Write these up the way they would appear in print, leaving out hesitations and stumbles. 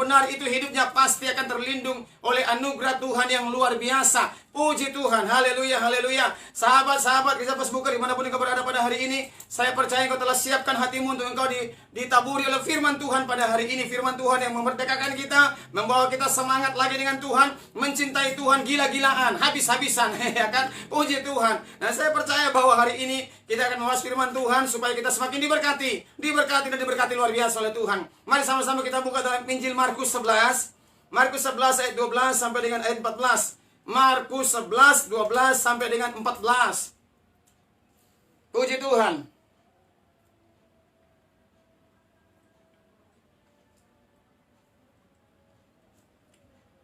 benar itu hidupnya pasti akan terlindung oleh anugerah Tuhan yang luar biasa. Puji Tuhan, haleluya, haleluya. Sahabat-sahabat kisah Facebooker dimanapun engkau berada pada hari ini, saya percaya engkau telah siapkan hatimu untuk engkau ditaburi oleh firman Tuhan pada hari ini. Firman Tuhan yang memerdekakan kita, membawa kita semangat lagi dengan Tuhan, mencintai Tuhan gila-gilaan, habis-habisan, ya kan? Puji Tuhan. Nah, saya percaya bahwa hari ini kita akan membahas firman Tuhan supaya kita semakin diberkati dan diberkati luar biasa oleh Tuhan. Mari sama-sama kita buka dalam Injil Markus 11. Markus 11 ayat 12 sampai dengan ayat 14. Markus 11, 12 sampai dengan 14. Puji Tuhan.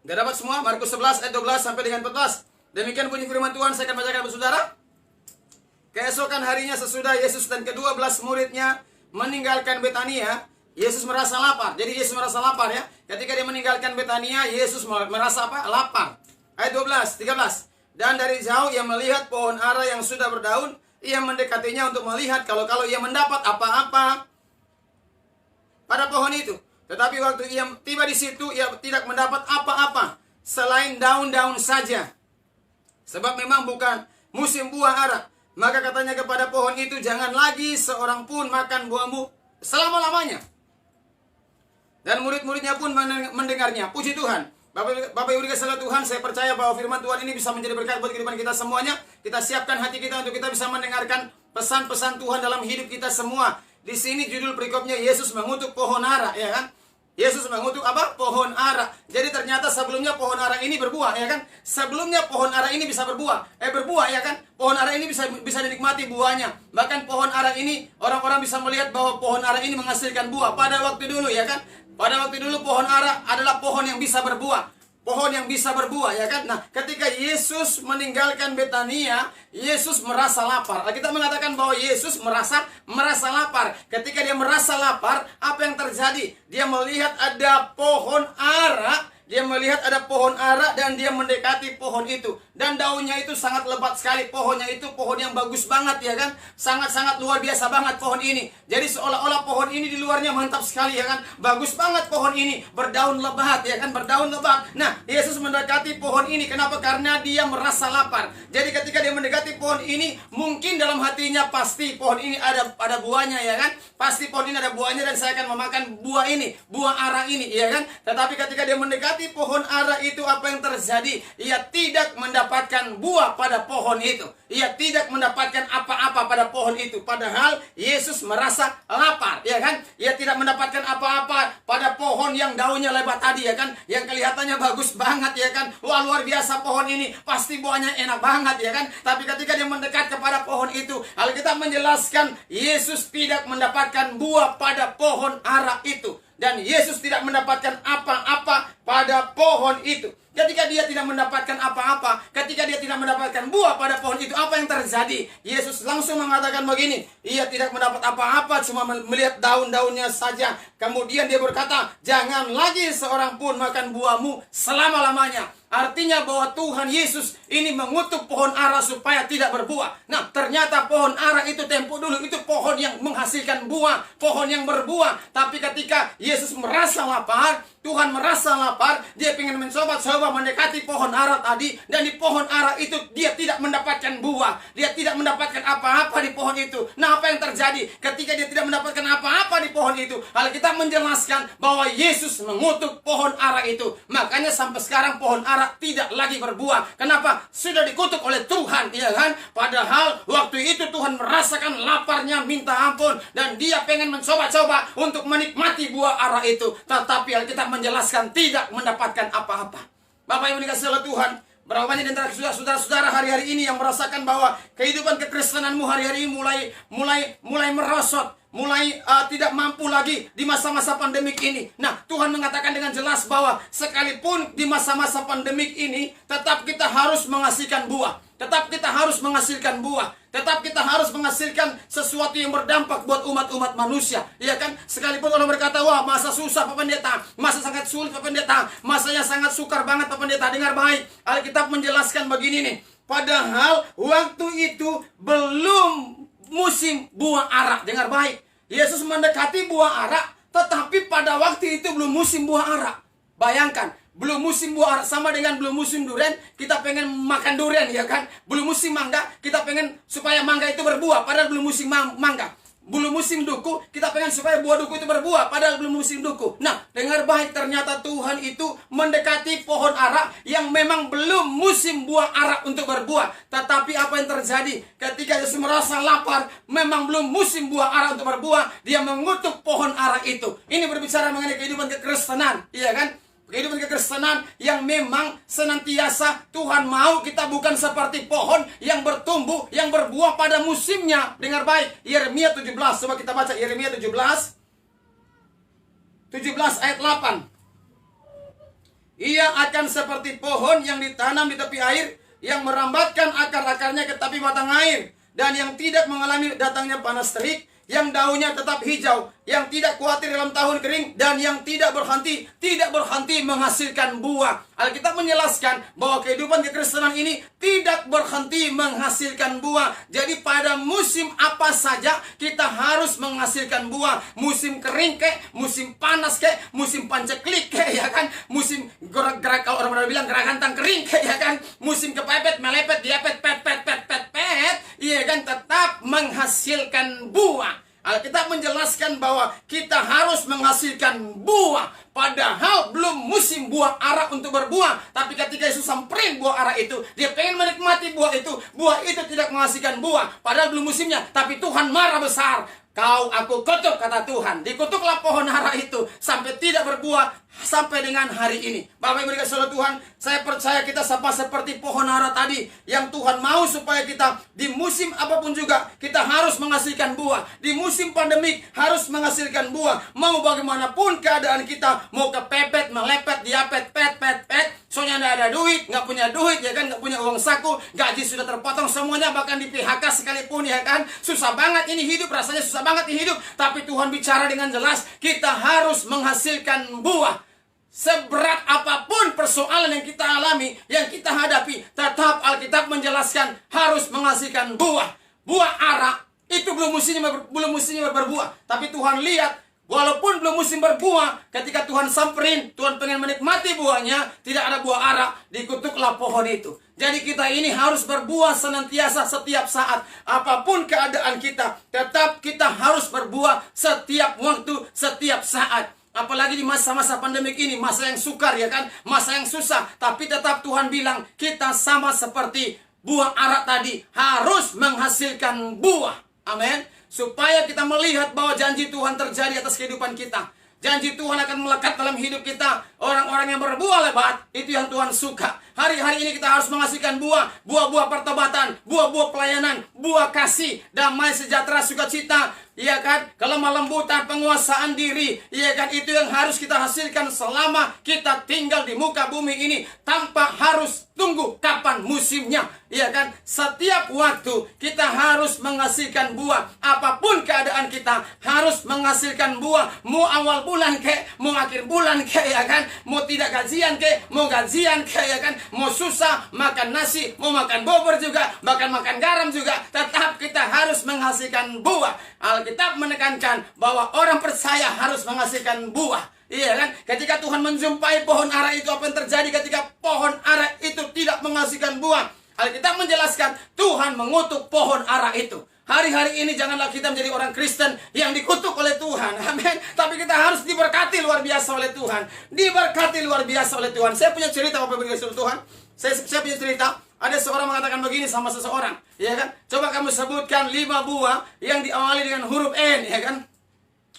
Gak dapat semua? Markus 11 ayat 12 sampai dengan 14. Demikian bunyi firman Tuhan, saya akan bacakan kepada saudara. Keesokan harinya sesudah Yesus dan ke-12 muridnya meninggalkan Betania, Yesus merasa lapar. Jadi Yesus merasa lapar ya. Ketika dia meninggalkan Betania, Yesus merasa apa? Lapar. Ayat 12, 13. Dan dari jauh ia melihat pohon ara yang sudah berdaun. Ia mendekatinya untuk melihat kalau ia mendapat apa-apa pada pohon itu. Tetapi waktu ia tiba di situ, ia tidak mendapat apa-apa selain daun-daun saja. Sebab memang bukan musim buah ara. Maka katanya kepada pohon itu, jangan lagi seorang pun makan buahmu selama-lamanya. Dan murid-muridnya pun mendengarnya. Puji Tuhan. Bapak Ibu dikasihi Tuhan, saya percaya bahwa firman Tuhan ini bisa menjadi berkat buat kehidupan kita semuanya. Kita siapkan hati kita untuk kita bisa mendengarkan pesan-pesan Tuhan dalam hidup kita semua. Di sini judul perikopnya Yesus mengutuk pohon ara, ya kan? Yesus mengutuk apa? Pohon ara. Jadi ternyata sebelumnya pohon ara ini berbuah, ya kan? Sebelumnya pohon ara ini bisa berbuah, ya kan? Pohon ara ini bisa dinikmati buahnya. Bahkan pohon ara ini orang-orang bisa melihat bahwa pohon ara ini menghasilkan buah pada waktu dulu, ya kan? Pada waktu dulu pohon ara adalah pohon yang bisa berbuah. Pohon yang bisa berbuah, ya kan? Nah, ketika Yesus meninggalkan Betania, Yesus merasa lapar. Kita mengatakan bahwa Yesus merasa lapar. Ketika dia merasa lapar, apa yang terjadi? Dia melihat ada pohon ara. Dia melihat ada pohon ara dan dia mendekati pohon itu. Dan daunnya itu sangat lebat sekali. Pohonnya itu pohon yang bagus banget, ya kan? Sangat-sangat luar biasa banget pohon ini. Jadi seolah-olah pohon ini di luarnya mantap sekali, ya kan? Bagus banget pohon ini. Berdaun lebat, ya kan? Berdaun lebat. Nah, Yesus mendekati pohon ini. Kenapa? Karena dia merasa lapar. Jadi ketika dia mendekati pohon ini, mungkin dalam hatinya pasti pohon ini ada buahnya, ya kan? Pasti pohon ini ada buahnya dan saya akan memakan buah ini. Buah ara ini, ya kan? Tetapi ketika dia mendekati pohon ara itu, apa yang terjadi? Ia tidak mendapatkan buah pada pohon itu. Ia tidak mendapatkan apa-apa pada pohon itu. Padahal Yesus merasa lapar, ya kan? Ia tidak mendapatkan apa-apa pada pohon yang daunnya lebat tadi, ya kan? Yang kelihatannya bagus banget, ya kan? Wah, luar biasa pohon ini. Pasti buahnya enak banget, ya kan? Tapi ketika dia mendekat kepada pohon itu, Alkitab menjelaskan Yesus tidak mendapatkan buah pada pohon ara itu. Dan Yesus tidak mendapatkan apa-apa pada pohon itu. Ketika dia tidak mendapatkan apa-apa, ketika dia tidak mendapatkan buah pada pohon itu, apa yang terjadi? Yesus langsung mengatakan begini, ia tidak mendapat apa-apa, cuma melihat daun-daunnya saja. Kemudian dia berkata, jangan lagi seorang pun makan buahmu selama-lamanya. Artinya bahwa Tuhan Yesus ini mengutuk pohon ara supaya tidak berbuah. Nah, ternyata pohon ara itu tempo dulu itu pohon yang menghasilkan buah, pohon yang berbuah. Tapi ketika Yesus merasa lapar, Tuhan merasa lapar, dia ingin mencoba mendekati pohon ara tadi. Dan di pohon ara itu dia tidak mendapatkan buah. Dia tidak mendapatkan apa-apa di pohon itu. Nah, apa yang terjadi? Ketika dia tidak mendapatkan apa-apa di pohon itu, Alkitab menjelaskan bahwa Yesus mengutuk pohon ara itu. Makanya sampai sekarang pohon ara tidak lagi berbuah. Kenapa? Sudah dikutuk oleh Tuhan, ya kan? Padahal waktu itu Tuhan merasakan laparnya minta ampun. Dan dia pengen mencoba-coba untuk menikmati buah ara itu. Tetapi Alkitab menjelaskan tidak mendapatkan apa-apa. Bapak Ibu dikasihi oleh Tuhan, berapa banyak di antara saudara-saudara hari-hari ini yang merasakan bahwa kehidupan kekristenanmu hari-hari ini mulai merosot, mulai tidak mampu lagi di masa-masa pandemik ini. Nah, Tuhan mengatakan dengan jelas bahwa sekalipun di masa-masa pandemik ini, tetap kita harus menghasilkan buah. Tetap kita harus menghasilkan buah. Tetap kita harus menghasilkan sesuatu yang berdampak buat umat-umat manusia. Ya kan? Sekalipun orang berkata, wah masa susah Pak Pendeta, masa sangat sulit Pak Pendeta, masanya sangat sukar banget Pak Pendeta. Dengar baik, Alkitab menjelaskan begini nih. Padahal waktu itu belum musim buah ara. Dengar baik, Yesus mendekati buah ara, tetapi pada waktu itu belum musim buah ara. Bayangkan, belum musim buah sama dengan belum musim durian, kita pengen makan durian ya kan. Belum musim mangga, kita pengen supaya mangga itu berbuah, padahal belum musim mangga. Belum musim duku, kita pengen supaya buah duku itu berbuah, padahal belum musim duku. Nah, dengar baik, ternyata Tuhan itu mendekati pohon ara yang memang belum musim buah ara untuk berbuah. Tetapi apa yang terjadi ketika Yesus merasa lapar, memang belum musim buah ara untuk berbuah, dia mengutuk pohon ara itu. Ini berbicara mengenai kehidupan kekristenan, iya kan? Kehidupan kekristenan yang memang senantiasa Tuhan mau kita bukan seperti pohon yang bertumbuh, yang berbuah pada musimnya. Dengar baik, Yeremia 17. Coba kita baca Yeremia 17 ayat 8. Ia akan seperti pohon yang ditanam di tepi air, yang merambatkan akar-akarnya ke tepi batang air, dan yang tidak mengalami datangnya panas terik, yang daunnya tetap hijau, yang tidak khawatir dalam tahun kering, dan yang tidak berhenti menghasilkan buah. Alkitab menjelaskan bahwa kehidupan kekristenan ini tidak berhenti menghasilkan buah. Jadi pada musim apa saja kita harus menghasilkan buah. Musim kering kek, musim panas kek, musim panceklik kek, ya kan? Musim gerak kalau orang bilang gerak gantang kering kek, ya kan? Musim kepepet, melepet, diapet, pet, iya kan, tetap menghasilkan buah. Alkitab menjelaskan bahwa kita harus menghasilkan buah. Padahal belum musim buah ara untuk berbuah. Tapi ketika Yesus samperin buah ara itu, dia pengen menikmati buah itu. Buah itu tidak menghasilkan buah, padahal belum musimnya. Tapi Tuhan marah besar. Kau aku kutuk, kata Tuhan. Dikutuklah pohon ara itu sampai tidak berbuah sampai dengan hari ini. Bapak Ibu dikasihi oleh Tuhan, saya percaya kita sama seperti pohon ara tadi, yang Tuhan mau supaya kita di musim apapun juga kita harus menghasilkan buah. Di musim pandemik harus menghasilkan buah. Mau bagaimanapun keadaan kita, mau kepepet, melepet, diapet, pet, soalnya nggak ada duit, nggak punya duit, ya kan, nggak punya uang saku, gaji sudah terpotong semuanya, bahkan di PHK sekalipun, ya kan, susah banget ini hidup, rasanya susah banget ini hidup. Tapi Tuhan bicara dengan jelas, kita harus menghasilkan buah. Seberat apapun persoalan yang kita alami, yang kita hadapi, tetap Alkitab menjelaskan harus menghasilkan buah. Buah ara itu belum musimnya berbuah, tapi Tuhan lihat, walaupun belum musim berbuah, ketika Tuhan samperin, Tuhan pengen menikmati buahnya, tidak ada buah ara, dikutuklah pohon itu. Jadi kita ini harus berbuah senantiasa setiap saat. Apapun keadaan kita, tetap kita harus berbuah setiap waktu, setiap saat. Apalagi di masa-masa pandemik ini, masa yang sukar, ya kan, masa yang susah. Tapi tetap Tuhan bilang, kita sama seperti buah ara tadi, harus menghasilkan buah. Amin. Supaya kita melihat bahwa janji Tuhan terjadi atas kehidupan kita. Janji Tuhan akan melekat dalam hidup kita. Orang-orang yang berbuah lebat, itu yang Tuhan suka. Hari-hari ini kita harus menghasilkan buah. Buah-buah pertobatan, buah-buah pelayanan, buah kasih, damai, sejahtera, sukacita, iya kan, kelemah lembutan, penguasaan diri, iya kan, itu yang harus kita hasilkan selama kita tinggal di muka bumi ini, tanpa harus tunggu kapan musimnya, iya kan. Setiap waktu kita harus menghasilkan buah. Apapun keadaan kita harus menghasilkan buah. Mau awal bulan kek, mau akhir bulan kek, ya kan, mau tidak gajian kek, mau gajian kek, ya kan, mau susah makan nasi, mau makan bubur juga, bahkan makan garam juga, tetap kita harus menghasilkan buah. Alkitab menekankan bahwa orang percaya harus menghasilkan buah. Iya kan? Ketika Tuhan menjumpai pohon ara itu, apa yang terjadi ketika pohon ara itu tidak menghasilkan buah? Alkitab menjelaskan Tuhan mengutuk pohon ara itu. Hari-hari ini janganlah kita menjadi orang Kristen yang dikutuk oleh Tuhan. Amin. Tapi kita harus diberkati luar biasa oleh Tuhan. Diberkati luar biasa oleh Tuhan. Saya punya cerita, Bapak Ibu dikasihi Tuhan. Saya punya cerita. Ada seorang mengatakan begini sama seseorang, ya kan? Coba kamu sebutkan 5 buah yang diawali dengan huruf N, ya kan?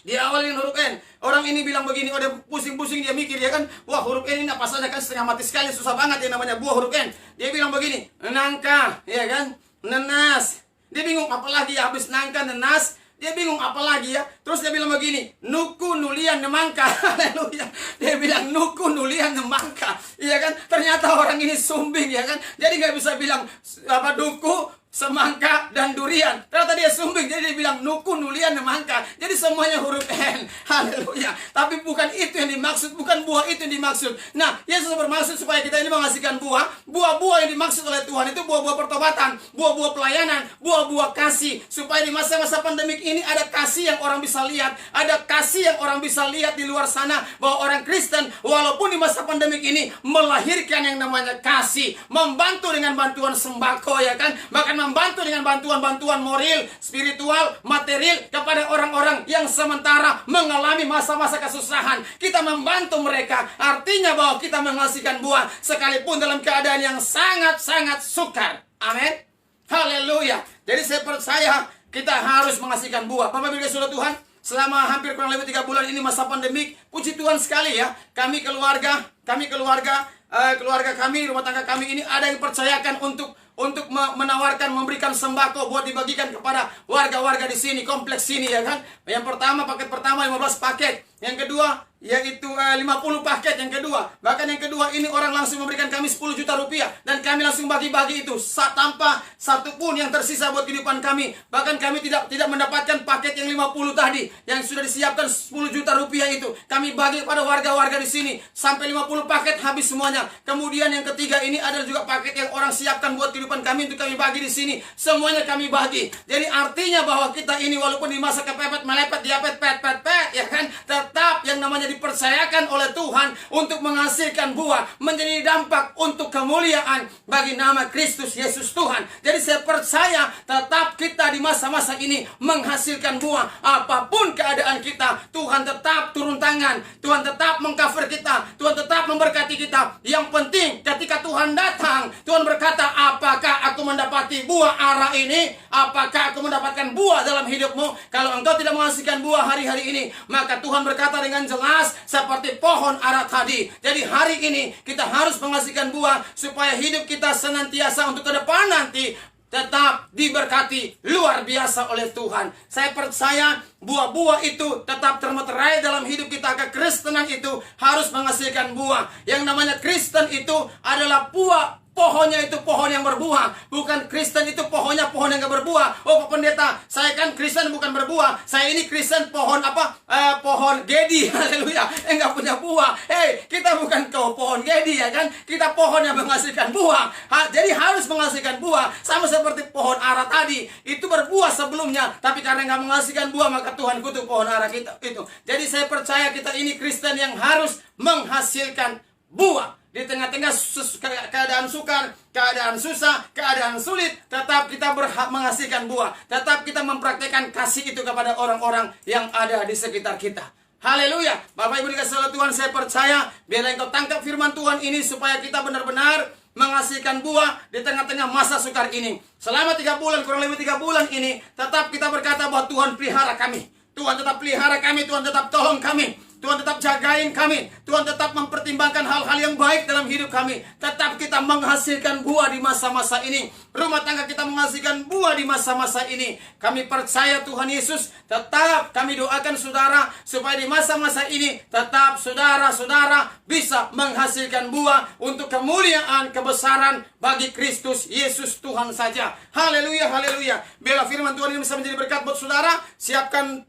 Diawali dengan huruf N. Orang ini bilang begini, oh dia pusing-pusing, dia mikir, ya kan? Wah, huruf N ini apa saja kan, setengah mati sekali, susah banget yang namanya buah huruf N. Dia bilang begini, nangka, ya kan? Nenas. Dia bingung apalagi ya, habis nangka, nenas, dia bingung apalagi ya. Terus dia bilang begini, nuku nulian nemangka. Haleluya. Dia bilang nuku nulian nemangka. Iya kan? Ternyata orang ini sumbing, ya kan? Jadi nggak bisa bilang apa duku semangka, dan durian. Ternyata dia sumbing, jadi dia bilang nuku, nulian, semangka. Jadi semuanya huruf N. Haleluya. Tapi bukan itu yang dimaksud, bukan buah itu yang dimaksud. Nah, Yesus bermaksud supaya kita ini menghasilkan buah. Buah-buah yang dimaksud oleh Tuhan itu buah-buah pertobatan, buah-buah pelayanan, buah-buah kasih. Supaya di masa-masa pandemik ini ada kasih yang orang bisa lihat, ada kasih yang orang bisa lihat di luar sana, bahwa orang Kristen walaupun di masa pandemik ini melahirkan yang namanya kasih, membantu dengan bantuan sembako, ya kan, bahkan membantu dengan bantuan-bantuan moral, spiritual, material kepada orang-orang yang sementara mengalami masa-masa kesusahan. Kita membantu mereka, artinya bahwa kita menghasilkan buah sekalipun dalam keadaan yang sangat-sangat sukar. Amin. Haleluya. Jadi saya percaya kita harus menghasilkan buah. Bapak Ibu saudara Tuhan, selama hampir kurang lebih 3 bulan ini masa pandemik, puji Tuhan sekali ya, kami keluarga kami, rumah tangga kami ini ada yang percayakan untuk menawarkan, memberikan sembako buat dibagikan kepada warga-warga di sini, kompleks sini, ya kan. Yang pertama, paket pertama 15 paket. Yang kedua, yaitu 50 paket yang kedua. Bahkan yang kedua ini orang langsung memberikan kami 10 juta rupiah. Dan kami langsung bagi-bagi itu tanpa satu pun yang tersisa buat kehidupan kami. Bahkan kami tidak mendapatkan paket yang 50 tadi, yang sudah disiapkan 10 juta rupiah itu. Kami bagi kepada warga-warga di sini. Sampai 50 paket habis semuanya. Kemudian yang ketiga ini ada juga paket yang orang siapkan buat kehidupan kami untuk kami bagi di sini. Semuanya kami bagi. Jadi artinya bahwa kita ini walaupun di masa kepepet, melepet, diapet, pet, ya kan, tetap yang namanya dipercayakan oleh Tuhan untuk menghasilkan buah, menjadi dampak untuk kemuliaan bagi nama Kristus Yesus Tuhan. Jadi saya percaya tetap kita di masa-masa ini menghasilkan buah. Apapun keadaan kita, Tuhan tetap turun tangan, Tuhan tetap mengcover kita, Tuhan tetap memberkati kita. Yang penting ketika Tuhan datang, Tuhan berkata, apakah aku mendapati buah ara ini? Apakah aku mendapatkan buah dalam hidupmu? Kalau engkau tidak menghasilkan buah hari-hari ini, maka Tuhan berkata dengan jelas seperti pohon ara tadi. Jadi hari ini kita harus menghasilkan buah supaya hidup kita senantiasa untuk ke depan nanti tetap diberkati luar biasa oleh Tuhan. Saya percaya buah-buah itu tetap termeterai dalam hidup kita. Kekristenan itu harus menghasilkan buah. Yang namanya Kristen itu adalah buah. Pohonnya itu pohon yang berbuah. Bukan Kristen itu pohonnya pohon yang gak berbuah. Oh Pak Pendeta, saya kan Kristen bukan berbuah. Saya ini Kristen pohon apa? Pohon gedi. Haleluya. Gak punya buah. Kita bukan pohon gedi, ya kan? Kita pohon yang menghasilkan buah. Jadi harus menghasilkan buah. Sama seperti pohon ara tadi. Itu berbuah sebelumnya. Tapi karena gak menghasilkan buah, maka Tuhan kutuk pohon ara kita itu. Jadi saya percaya kita ini Kristen yang harus menghasilkan buah. Di tengah-tengah keadaan sukar, keadaan susah, keadaan sulit, tetap kita berhak menghasilkan buah. Tetap kita mempraktekkan kasih itu kepada orang-orang yang ada di sekitar kita. Haleluya. Bapak Ibu dikasihi oleh Tuhan, saya percaya biarlah engkau tangkap firman Tuhan ini supaya kita benar-benar menghasilkan buah di tengah-tengah masa sukar ini. Selama 3 bulan, kurang lebih 3 bulan ini, tetap kita berkata bahwa Tuhan pelihara kami. Tuhan tetap pelihara kami, Tuhan tetap tolong kami. Tuhan tetap jagain kami. Tuhan tetap mempertimbangkan hal-hal yang baik dalam hidup kami. Tetap kita menghasilkan buah di masa-masa ini. Rumah tangga kita menghasilkan buah di masa-masa ini. Kami percaya Tuhan Yesus. Tetap kami doakan saudara supaya di masa-masa ini tetap saudara-saudara bisa menghasilkan buah untuk kemuliaan, kebesaran bagi Kristus Yesus Tuhan saja. Haleluya, haleluya. Biarlah firman Tuhan ini bisa menjadi berkat buat saudara. Siapkan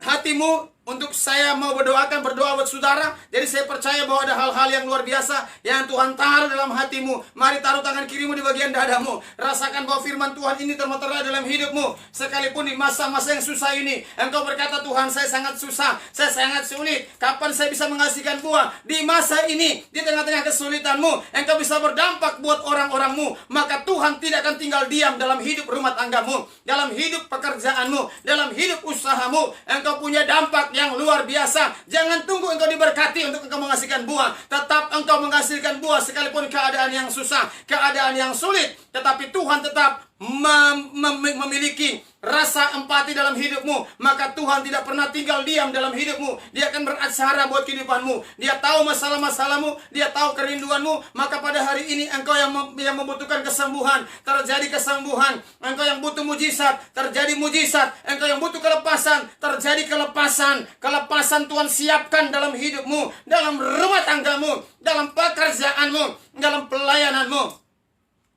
hatimu untuk saya mau berdoa buat saudara. Jadi saya percaya bahwa ada hal-hal yang luar biasa yang Tuhan taruh dalam hatimu. Mari taruh tangan kirimu di bagian dadamu. Rasakan bahwa firman Tuhan ini termeterai dalam hidupmu. Sekalipun di masa-masa yang susah ini, engkau berkata, Tuhan saya sangat susah, saya sangat sulit. Kapan saya bisa menghasilkan buah? Di masa ini, di tengah-tengah kesulitanmu, engkau bisa berdampak buat orang-orangmu. Maka Tuhan tidak akan tinggal diam dalam hidup rumah tanggamu, dalam hidup pekerjaanmu, dalam hidup usahamu. Engkau punya dampak yang luar biasa. Jangan tunggu engkau diberkati untuk engkau menghasilkan buah. Tetap engkau menghasilkan buah sekalipun keadaan yang susah, keadaan yang sulit. Tetapi Tuhan tetap memiliki rasa empati dalam hidupmu. Maka Tuhan tidak pernah tinggal diam dalam hidupmu. Dia akan beracara buat kehidupanmu. Dia tahu masalah-masalahmu, dia tahu kerinduanmu. Maka pada hari ini engkau yang membutuhkan kesembuhan, terjadi kesembuhan. Engkau yang butuh mujizat, terjadi mujizat. Engkau yang butuh kelepasan, terjadi kelepasan. Kelepasan Tuhan siapkan dalam hidupmu, dalam rumah tanggamu, dalam pekerjaanmu, dalam pelayananmu.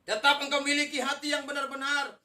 Tetap engkau miliki hati yang benar-benar